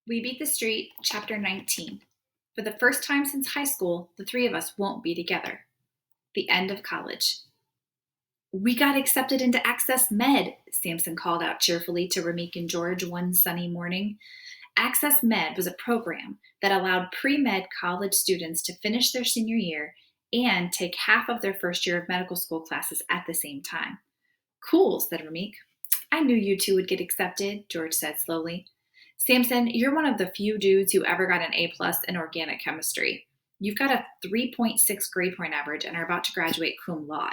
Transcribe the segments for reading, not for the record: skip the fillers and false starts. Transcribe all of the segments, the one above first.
We Beat the Street, Chapter 19. For the first time since high school, the three of us won't be together. The end of college. We got accepted into Access Med, Sampson called out cheerfully to Ramik and George one sunny morning. Access Med was a program that allowed pre med college students to finish their senior year and take half of their first year of medical school classes at the same time. Cool, said Ramik. I knew you two would get accepted, George said slowly. Sampson, you're one of the few dudes who ever got an A plus in organic chemistry. You've got a 3.6 grade point average and are about to graduate cum laude.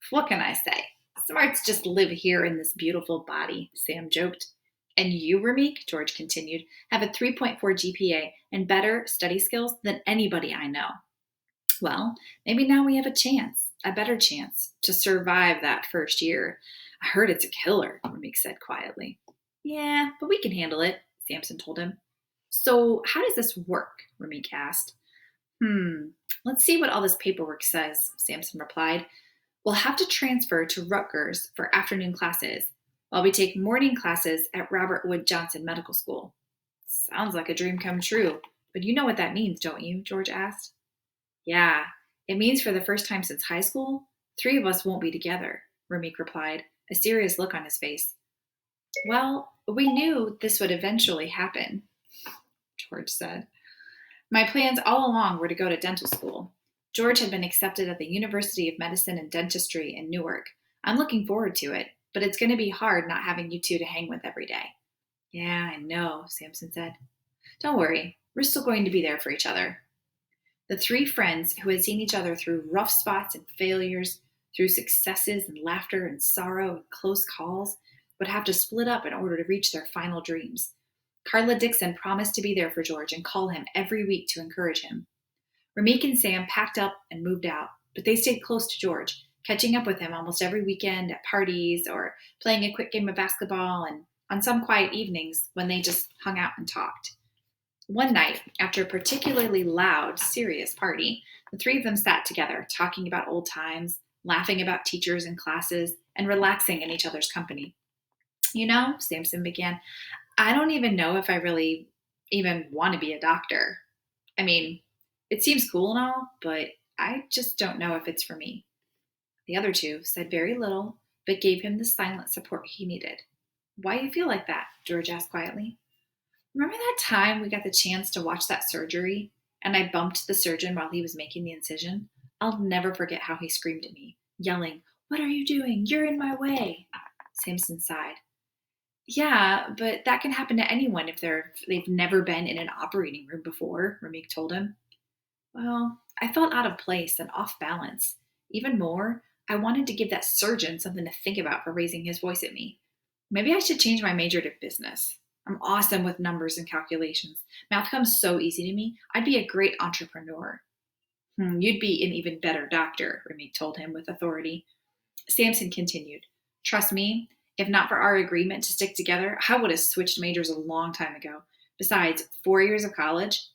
What can I say? Smarts just live here in this beautiful body, Sam joked. And you, Ramik, George continued, have a 3.4 GPA and better study skills than anybody I know. Well, maybe now we have a better chance, to survive that first year. I heard it's a killer, Ramik said quietly. Yeah, but we can handle it, Sampson told him. So, how does this work? Ramik asked. Let's see what all this paperwork says, Sampson replied. We'll have to transfer to Rutgers for afternoon classes, while we take morning classes at Robert Wood Johnson Medical School. Sounds like a dream come true, but you know what that means, don't you? George asked. Yeah, it means for the first time since high school, three of us won't be together, Ramik replied, a serious look on his face. Well, we knew this would eventually happen, George said. My plans all along were to go to dental school. George had been accepted at the University of Medicine and Dentistry in Newark. I'm looking forward to it, but it's going to be hard not having you two to hang with every day. Yeah, I know, Sampson said. Don't worry, we're still going to be there for each other. The three friends who had seen each other through rough spots and failures, through successes and laughter and sorrow and close calls, would have to split up in order to reach their final dreams. Carla Dixon promised to be there for George and call him every week to encourage him. Ramik and Sam packed up and moved out, but they stayed close to George, catching up with him almost every weekend at parties or playing a quick game of basketball and on some quiet evenings when they just hung out and talked. One night, after a particularly loud, serious party, the three of them sat together, talking about old times, laughing about teachers and classes, and relaxing in each other's company. You know, Sampson began, I don't even know if I really even want to be a doctor. I mean, it seems cool and all, but I just don't know if it's for me. The other two said very little, but gave him the silent support he needed. Why do you feel like that? George asked quietly. Remember that time we got the chance to watch that surgery and I bumped the surgeon while he was making the incision? I'll never forget how he screamed at me, yelling, What are you doing? You're in my way. Sampson sighed. Yeah, but that can happen to anyone if they've never been in an operating room before, Ramik told him. Well, I felt out of place and off balance. Even more, I wanted to give that surgeon something to think about for raising his voice at me. Maybe I should change my major to business. I'm awesome with numbers and calculations. Math comes so easy to me. I'd be a great entrepreneur. You'd be an even better doctor, Ramik told him with authority. Sampson continued. Trust me, if not for our agreement to stick together, I would have switched majors a long time ago. Besides, 4 years of college,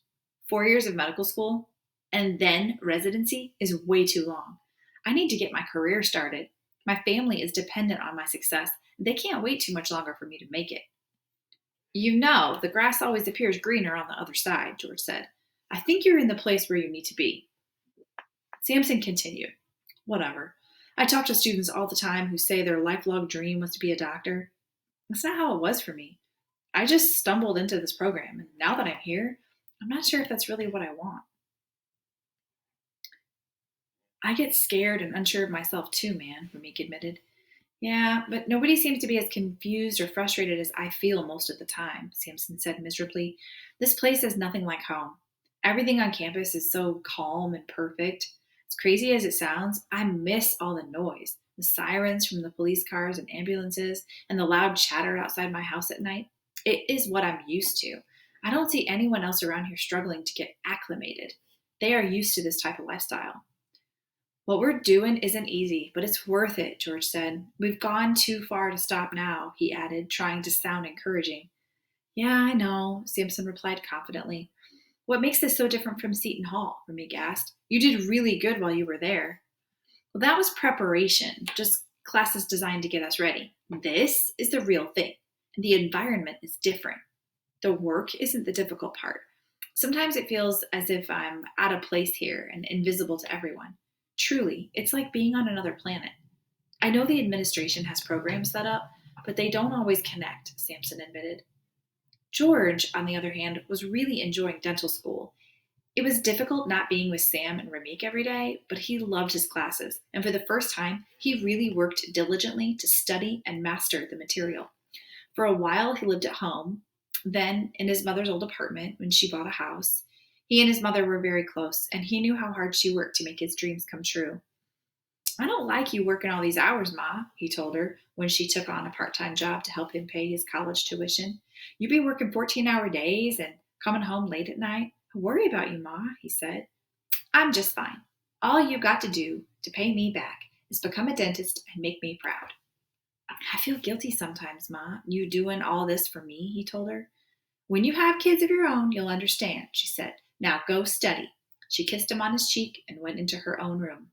4 years of medical school, and then residency is way too long. I need to get my career started. My family is dependent on my success. They can't wait too much longer for me to make it. You know, the grass always appears greener on the other side, George said. I think you're in the place where you need to be. Sampson continued. Whatever. I talk to students all the time who say their lifelong dream was to be a doctor. That's not how it was for me. I just stumbled into this program, and now that I'm here, I'm not sure if that's really what I want. I get scared and unsure of myself too, man, Ramik admitted. Yeah, but nobody seems to be as confused or frustrated as I feel most of the time, Sampson said miserably. This place is nothing like home. Everything on campus is so calm and perfect. As crazy as it sounds, I miss all the noise, the sirens from the police cars and ambulances, and the loud chatter outside my house at night. It is what I'm used to. I don't see anyone else around here struggling to get acclimated. They are used to this type of lifestyle. What we're doing isn't easy, but it's worth it, George said. We've gone too far to stop now, he added, trying to sound encouraging. Yeah, I know, Sampson replied confidently. What makes this so different from Seton Hall? Ramik asked. You did really good while you were there. Well, that was preparation, just classes designed to get us ready. This is the real thing. The environment is different. The work isn't the difficult part. Sometimes it feels as if I'm out of place here and invisible to everyone. Truly, it's like being on another planet. I know the administration has programs set up, but they don't always connect, Sampson admitted. George, on the other hand, was really enjoying dental school. It was difficult not being with Sam and Ramik every day, but he loved his classes, and for the first time, he really worked diligently to study and master the material. For a while, he lived at home, then in his mother's old apartment when she bought a house. He and his mother were very close, and he knew how hard she worked to make his dreams come true. I don't like you working all these hours, Ma, he told her when she took on a part time job to help him pay his college tuition. You be working 14-hour days and coming home late at night. I worry about you, Ma, he said. I'm just fine. All you got to do to pay me back is become a dentist and make me proud. I feel guilty sometimes, Ma, you doing all this for me, he told her. When you have kids of your own, you'll understand, she said. Now go study. She kissed him on his cheek and went into her own room.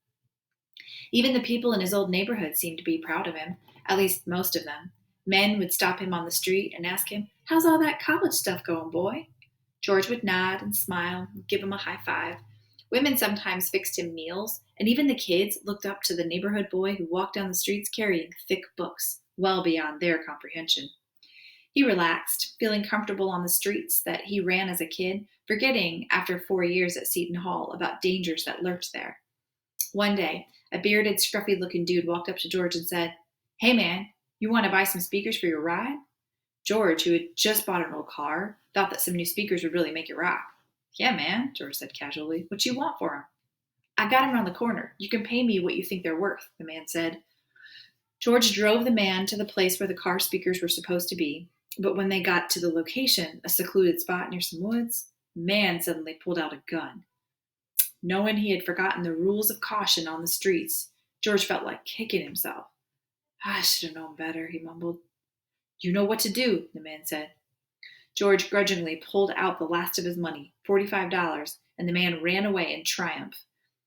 Even the people in his old neighborhood seemed to be proud of him, at least most of them. Men would stop him on the street and ask him, How's all that college stuff going, boy? George would nod and smile and give him a high five. Women sometimes fixed him meals, and even the kids looked up to the neighborhood boy who walked down the streets carrying thick books, well beyond their comprehension. He relaxed, feeling comfortable on the streets that he ran as a kid, forgetting after 4 years at Seton Hall about dangers that lurked there. One day, a bearded, scruffy-looking dude walked up to George and said, Hey man, you want to buy some speakers for your ride? George, who had just bought an old car, thought that some new speakers would really make it rock. Yeah, man, George said casually. What you want for 'em? I got 'em around the corner. You can pay me what you think they're worth, the man said. George drove the man to the place where the car speakers were supposed to be, but when they got to the location, a secluded spot near some woods, the man suddenly pulled out a gun. Knowing he had forgotten the rules of caution on the streets, George felt like kicking himself. I should have known better, he mumbled. You know what to do, the man said. George grudgingly pulled out the last of his money, $45, and the man ran away in triumph.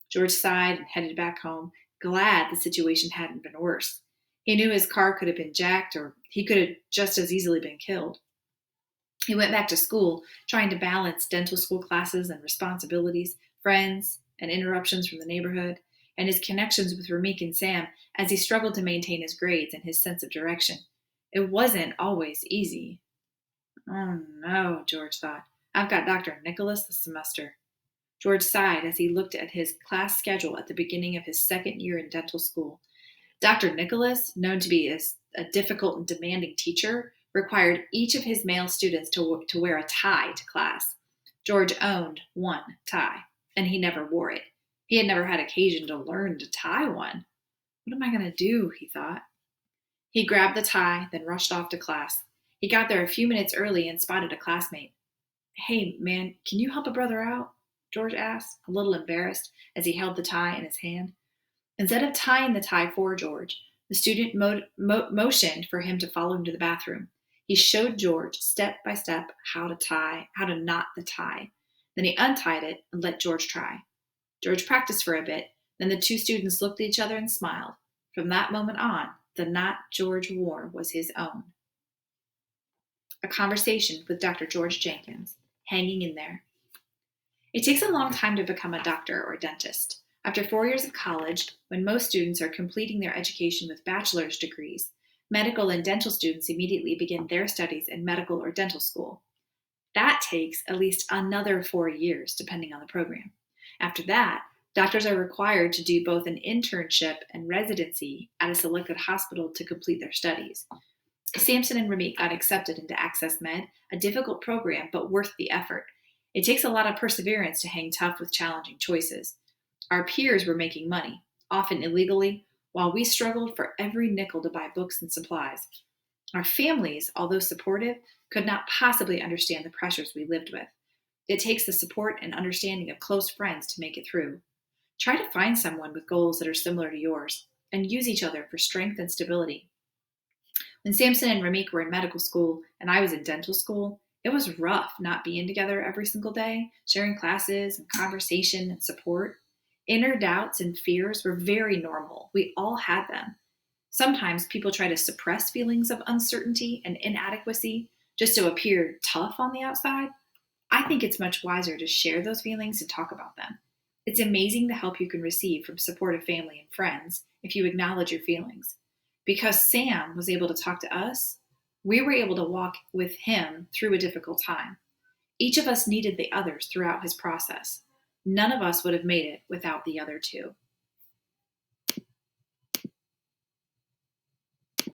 George sighed and headed back home, glad the situation hadn't been worse. He knew his car could have been jacked, or he could have just as easily been killed. He went back to school, trying to balance dental school classes and responsibilities, friends, and interruptions from the neighborhood, and his connections with Ramik and Sam as he struggled to maintain his grades and his sense of direction. It wasn't always easy. Oh no, George thought. I've got Dr. Nicholas this semester. George sighed as he looked at his class schedule at the beginning of his second year in dental school. Dr. Nicholas, known to be a difficult and demanding teacher, required each of his male students to wear a tie to class. George owned one tie, and he never wore it. He had never had occasion to learn to tie one. What am I going to do, he thought. He grabbed the tie, then rushed off to class. He got there a few minutes early and spotted a classmate. Hey, man, can you help a brother out? George asked, a little embarrassed as he held the tie in his hand. Instead of tying the tie for George, the student motioned for him to follow him to the bathroom. He showed George step by step how to knot the tie. Then he untied it and let George try. George practiced for a bit, then the two students looked at each other and smiled. From that moment on, the knot George wore was his own. A conversation with Dr. George Jenkins, hanging in there. It takes a long time to become a doctor or dentist. After 4 years of college, when most students are completing their education with bachelor's degrees, medical and dental students immediately begin their studies in medical or dental school. That takes at least another 4 years, depending on the program. After that, doctors are required to do both an internship and residency at a selected hospital to complete their studies. Sampson and Ramik got accepted into Access Med, a difficult program but worth the effort. It takes a lot of perseverance to hang tough with challenging choices. Our peers were making money, often illegally, while we struggled for every nickel to buy books and supplies. Our families, although supportive, could not possibly understand the pressures we lived with. It takes the support and understanding of close friends to make it through. Try to find someone with goals that are similar to yours, and use each other for strength and stability. When Sampson and Ramik were in medical school and I was in dental school, it was rough not being together every single day, sharing classes and conversation and support. Inner doubts and fears were very normal. We all had them. Sometimes people try to suppress feelings of uncertainty and inadequacy, just to appear tough on the outside. I think it's much wiser to share those feelings and talk about them. It's amazing the help you can receive from supportive family and friends if you acknowledge your feelings. Because Sam was able to talk to us, we were able to walk with him through a difficult time. Each of us needed the others throughout his process. None of us would have made it without the other two.